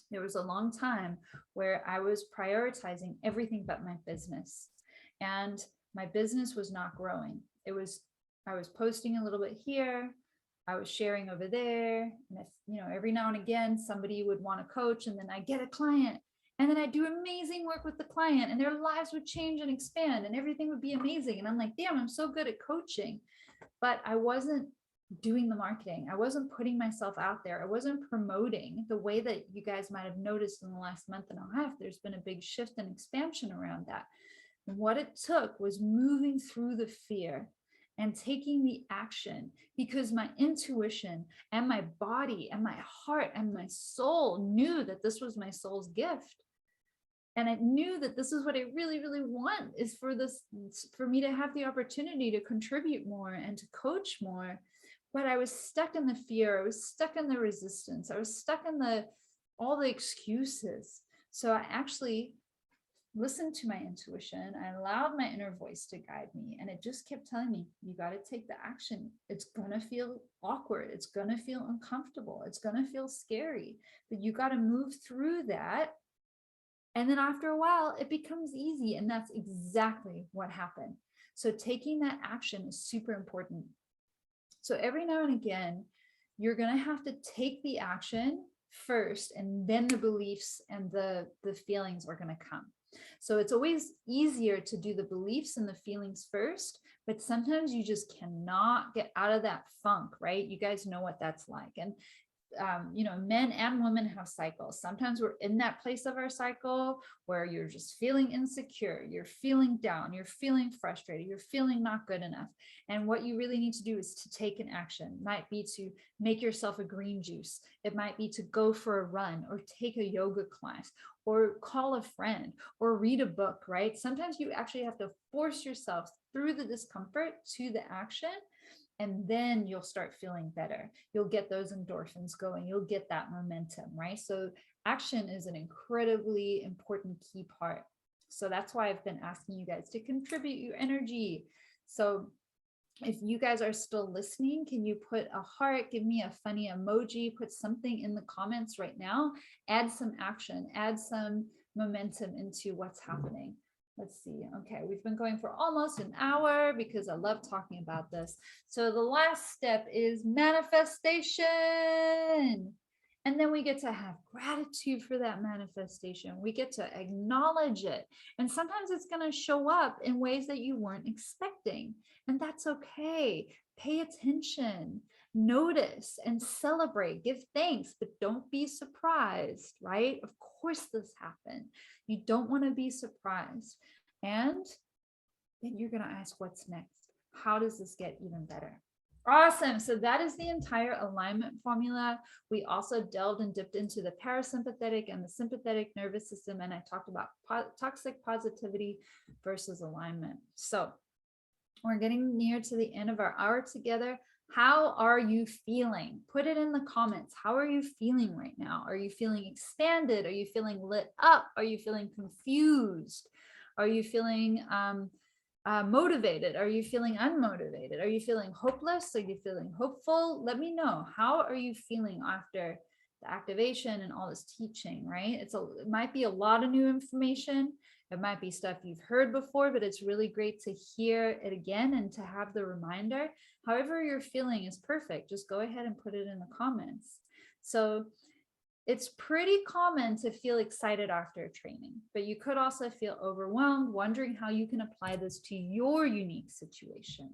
There was a long time where I was prioritizing everything but my business, and my business was not growing. I was posting a little bit here, I was sharing over there, and if, you know, every now and again somebody would want to coach, and then I get a client. And then I do amazing work with the client and their lives would change and expand and everything would be amazing. And I'm like, damn, I'm so good at coaching. But I wasn't doing the marketing. I wasn't putting myself out there. I wasn't promoting the way that you guys might have noticed in the last month and a half. There's been a big shift and expansion around that. And what it took was moving through the fear and taking the action, because my intuition and my body and my heart and my soul knew that this was my soul's gift. And I knew that this is what I really, really want, is for me to have the opportunity to contribute more and to coach more. But I was stuck in the fear. I was stuck in the resistance. I was stuck in all the excuses. So I actually listened to my intuition. I allowed my inner voice to guide me. And it just kept telling me, you got to take the action. It's going to feel awkward. It's going to feel uncomfortable. It's going to feel scary, but you got to move through that. And then after a while, it becomes easy. And that's exactly what happened. So taking that action is super important. So every now and again, you're going to have to take the action first, and then the beliefs and the feelings are going to come. So it's always easier to do the beliefs and the feelings first, but sometimes you just cannot get out of that funk, right? You guys know what that's like. And you know, men and women have cycles. Sometimes we're in that place of our cycle where you're just feeling insecure, you're feeling down, you're feeling frustrated, you're feeling not good enough. And what you really need to do is to take an action. It might be to make yourself a green juice. It might be to go for a run or take a yoga class or call a friend or read a book, right? Sometimes you actually have to force yourself through the discomfort to the action. And then you'll start feeling better. You'll get those endorphins going. You'll get that momentum, right? So action is an incredibly important key part. So that's why I've been asking you guys to contribute your energy. So If you guys are still listening, can you put a heart, give me a funny emoji, put something in the comments right now, add some action, add some momentum into what's happening. Let's see. Okay, we've been going for almost an hour because I love talking about this. So the last step is manifestation. And then we get to have gratitude for that manifestation. We get to acknowledge it. And sometimes it's going to show up in ways that you weren't expecting. And that's okay. Pay attention, notice, and celebrate. Give thanks, but don't be surprised, right? Of course, this happened. You don't want to be surprised. And then you're going to ask, what's next? How does this get even better? Awesome. So that is the entire alignment formula. We also delved and dipped into the parasympathetic and the sympathetic nervous system. And I talked about toxic positivity versus alignment. So we're getting near to the end of our hour together. How are you feeling? Put it in the comments. How are you feeling right now? Are you feeling expanded? Are you feeling lit up? Are you feeling confused? Are you feeling motivated? Are you feeling unmotivated? Are you feeling hopeless? Are you feeling hopeful? Let me know. How are you feeling after the activation and all this teaching, right? It might be a lot of new information. It might be stuff you've heard before, but it's really great to hear it again and to have the reminder. However you're feeling is perfect. Just go ahead and put it in the comments. So it's pretty common to feel excited after training, but you could also feel overwhelmed, wondering how you can apply this to your unique situation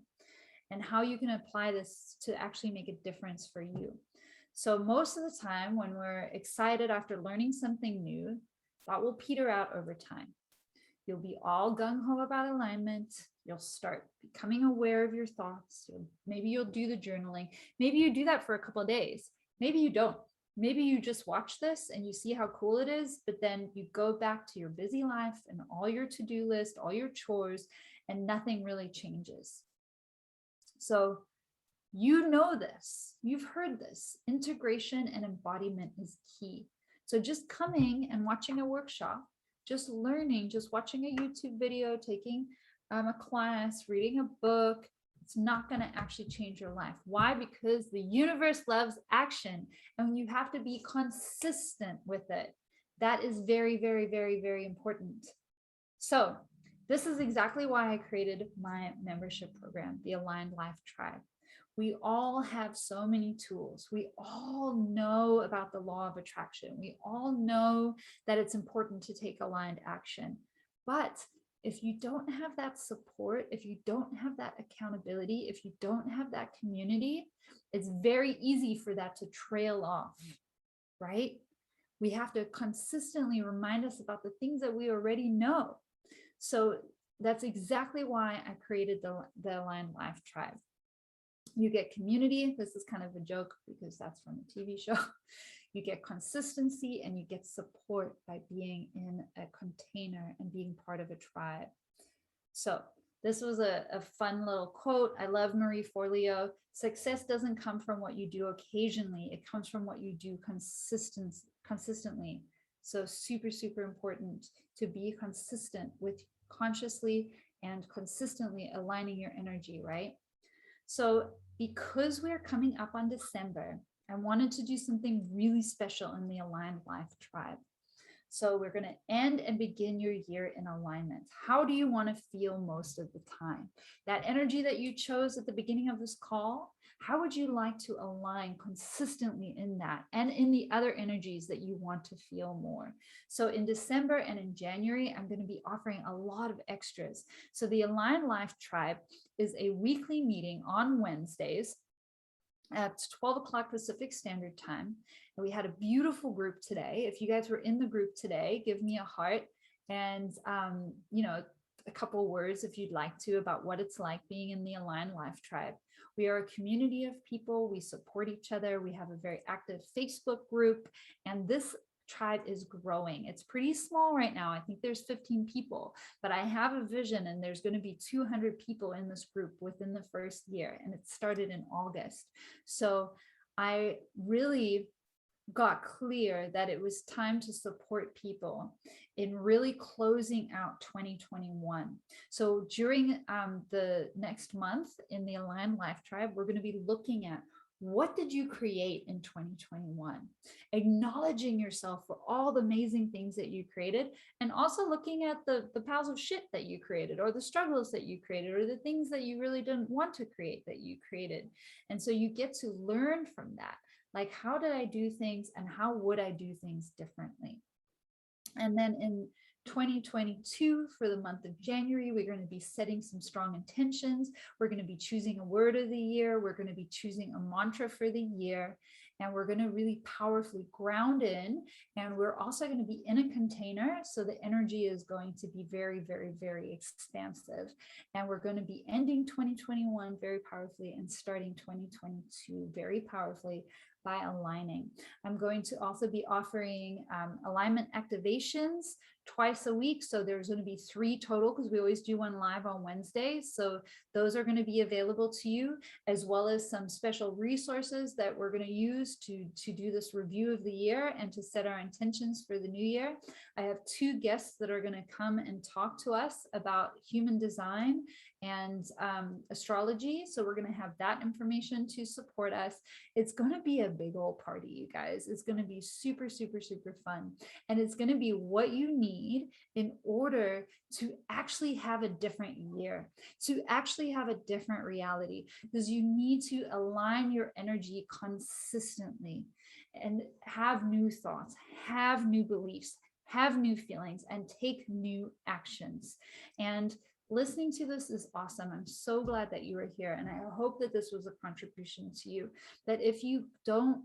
and how you can apply this to actually make a difference for you. So most of the time when we're excited after learning something new, that will peter out over time. You'll be all gung-ho about alignment. You'll start becoming aware of your thoughts. Maybe you'll do the journaling. Maybe you do that for a couple of days. Maybe you don't. Maybe you just watch this and you see how cool it is, but then you go back to your busy life and all your to-do list, all your chores, and nothing really changes. So you know this, you've heard this. Integration and embodiment is key. So just coming and watching a workshop, just learning, just watching a YouTube video, taking a class, reading a book, it's not going to actually change your life. Why? Because the universe loves action and you have to be consistent with it. That is very, very, very, very important. So this is exactly why I created my membership program, the Aligned Life Tribe. We all have so many tools. We all know about the law of attraction. We all know that it's important to take aligned action. But if you don't have that support, if you don't have that accountability, if you don't have that community, it's very easy for that to trail off, right? We have to consistently remind us about the things that we already know. So that's exactly why I created the Aligned Life Tribe. You get community. This is kind of a joke because that's from a TV show. You get consistency and you get support by being in a container and being part of a tribe. So this was a fun little quote. I love Marie Forleo. Success doesn't come from what you do occasionally. It comes from what you do consistently. So super, super important to be consistent with consciously and consistently aligning your energy, right? So because we're coming up on December, I wanted to do something really special in the Aligned Life Tribe. So we're going to end and begin your year in alignment. How do you want to feel most of the time? That energy that you chose at the beginning of this call, how would you like to align consistently in that and in the other energies that you want to feel more? So in December and in January, I'm going to be offering a lot of extras. So the Aligned Life Tribe is a weekly meeting on Wednesdays at 12 o'clock Pacific Standard Time. And we had a beautiful group today. If you guys were in the group today, give me a heart and, a couple words if you'd like to about what it's like being in the Aligned Life Tribe. We are a community of people. We support each other. We have a very active Facebook group, and this tribe is growing. It's pretty small right now. I think there's 15 people, but I have a vision and there's going to be 200 people in this group within the first year, and it started in August. So I really got clear that it was time to support people in really closing out 2021. So during the next month in the Aligned Life Tribe, we're going to be looking at what did you create in 2021? Acknowledging yourself for all the amazing things that you created, and also looking at the piles of shit that you created, or the struggles that you created, or the things that you really didn't want to create that you created. And so you get to learn from that. Like, how did I do things and how would I do things differently? And then in 2022, for the month of January, we're going to be setting some strong intentions. We're going to be choosing a word of the year. We're going to be choosing a mantra for the year. And we're going to really powerfully ground in. And we're also going to be in a container. So the energy is going to be very, very, very expansive. And we're going to be ending 2021 very powerfully and starting 2022 very powerfully by aligning. I'm going to also be offering alignment activations twice a week. So there's going to be 3 total, because we always do one live on Wednesdays. So those are going to be available to you, as well as some special resources that we're going to use to do this review of the year and to set our intentions for the new year. I have 2 guests that are going to come and talk to us about human design and astrology. So we're going to have that information to support us. It's going to be a big old party, you guys. It's going to be super, super, super fun. And it's going to be what you need in order to actually have a different year, to actually have a different reality, because you need to align your energy consistently and have new thoughts, have new beliefs, have new feelings, and take new actions. And listening to this is awesome. I'm so glad that you are here. And I hope that this was a contribution to you, that if you don't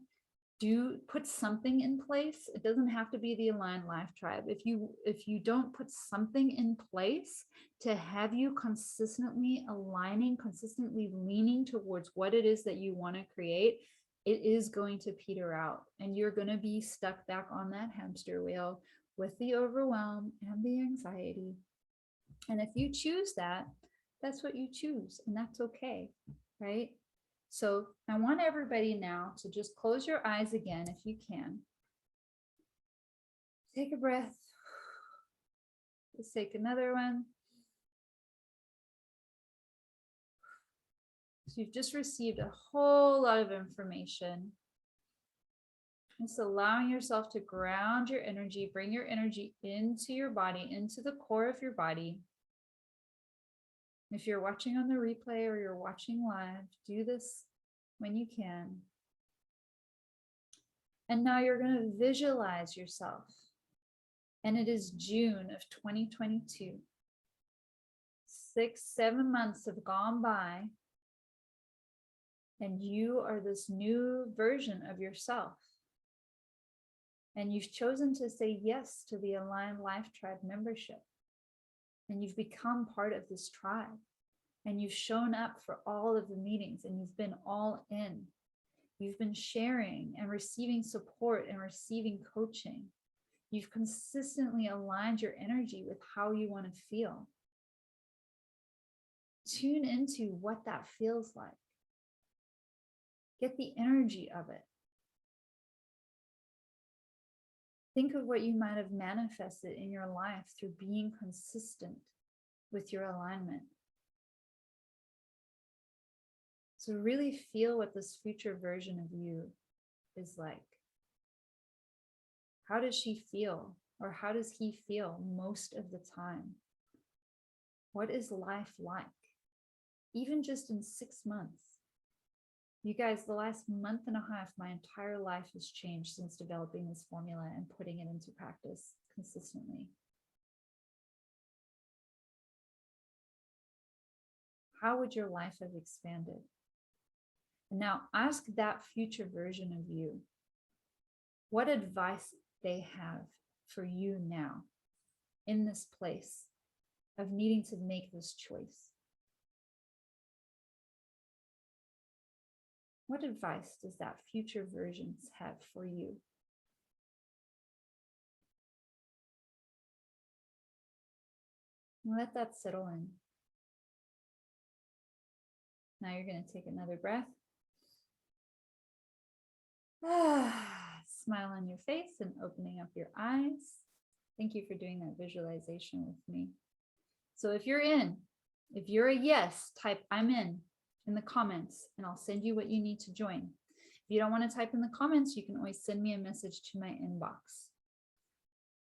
put something in place, it doesn't have to be the Aligned Life Tribe. If you don't put something in place to have you consistently aligning, consistently leaning towards what it is that you want to create, it is going to peter out, and you're going to be stuck back on that hamster wheel with the overwhelm and the anxiety. And if you choose that, that's what you choose, and that's okay, right? So I want everybody now to just close your eyes again, if you can. Take a breath. Let's take another one. So you've just received a whole lot of information. Just allowing yourself to ground your energy, bring your energy into your body, into the core of your body. If you're watching on the replay or you're watching live, do this when you can. And now you're going to visualize yourself. And it is June of 2022. 6-7 months have gone by, and you are this new version of yourself. And you've chosen to say yes to the Aligned Life Tribe membership. And you've become part of this tribe. And you've shown up for all of the meetings, and you've been all in. You've been sharing and receiving support and receiving coaching. You've consistently aligned your energy with how you want to feel. Tune into what that feels like. Get the energy of it. Think of what you might have manifested in your life through being consistent with your alignment. So really feel what this future version of you is like. How does she feel, or how does he feel most of the time? What is life like? Even just in 6 months. You guys, the last month and a half, my entire life has changed since developing this formula and putting it into practice consistently. How would your life have expanded? And now ask that future version of you what advice they have for you now in this place of needing to make this choice. What advice does that future version have for you? Let that settle in. Now you're going to take another breath. Smile on your face and opening up your eyes. Thank you for doing that visualization with me. So if you're a yes, type I'm in the comments, and I'll send you what you need to join. If you don't want to type in the comments, you can always send me a message to my inbox.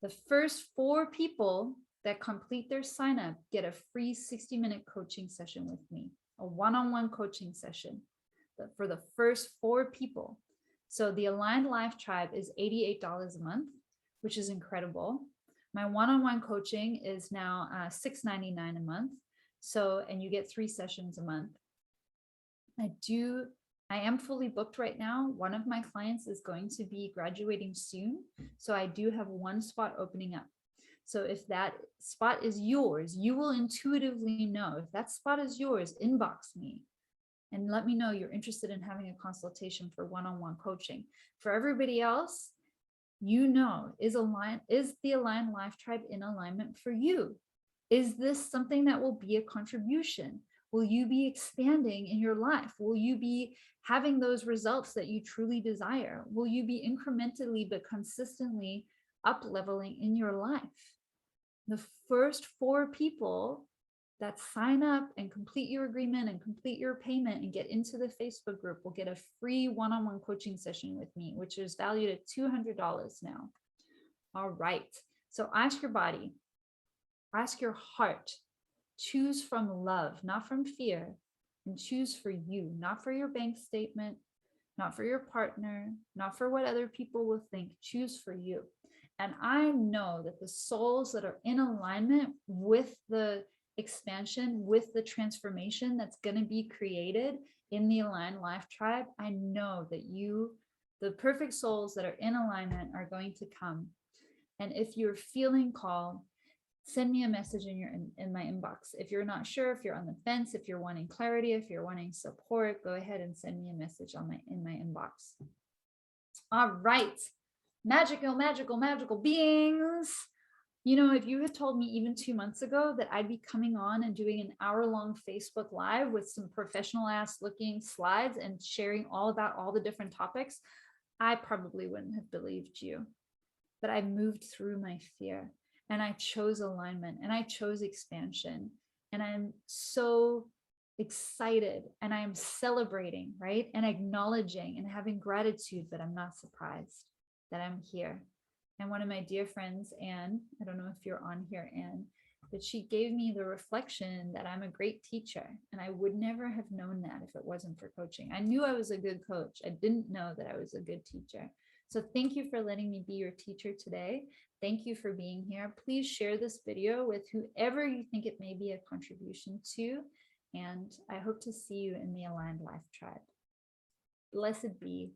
The first 4 people that complete their sign up get a free 60-minute coaching session with me, a one-on-one coaching session for the first 4 people. So the Aligned Life Tribe is $88 a month, which is incredible. My one-on-one coaching is now $6.99 a month. So, and you get 3 sessions a month. I am fully booked right now. One of my clients is going to be graduating soon. So I do have 1 spot opening up. So if that spot is yours, you will intuitively know. If that spot is yours, inbox me and let me know you're interested in having a consultation for one-on-one coaching. For everybody else, you know, is the Aligned Life Tribe in alignment for you? Is this something that will be a contribution? Will you be expanding in your life? Will you be having those results that you truly desire? Will you be incrementally but consistently up-leveling in your life? The first 4 people that sign up and complete your agreement and complete your payment and get into the Facebook group will get a free one-on-one coaching session with me, which is valued at $200 now. All right. So ask your body, ask your heart, choose from love, not from fear, and choose for you, not for your bank statement, not for your partner, not for what other people will think. Choose for you. And I know that the souls that are in alignment with the expansion, with the transformation that's going to be created in the Aligned Life Tribe, I know that the perfect souls that are in alignment are going to come. And if you're feeling called, send me a message in my inbox. If you're not sure, if you're on the fence, if you're wanting clarity, if you're wanting support, go ahead and send me a message in my inbox. All right. Magical, magical, magical beings. You know, if you had told me even 2 months ago that I'd be coming on and doing an hour-long Facebook Live with some professional ass looking slides and sharing all about all the different topics, I probably wouldn't have believed you. But I moved through my fear and I chose alignment and I chose expansion. And I'm so excited and I am celebrating, right? And acknowledging and having gratitude, but I'm not surprised that I'm here. And one of my dear friends, Anne, I don't know if you're on here, Anne, but she gave me the reflection that I'm a great teacher. And I would never have known that if it wasn't for coaching. I knew I was a good coach. I didn't know that I was a good teacher. So thank you for letting me be your teacher today. Thank you for being here. Please share this video with whoever you think it may be a contribution to. And I hope to see you in the Aligned Life Tribe. Blessed be.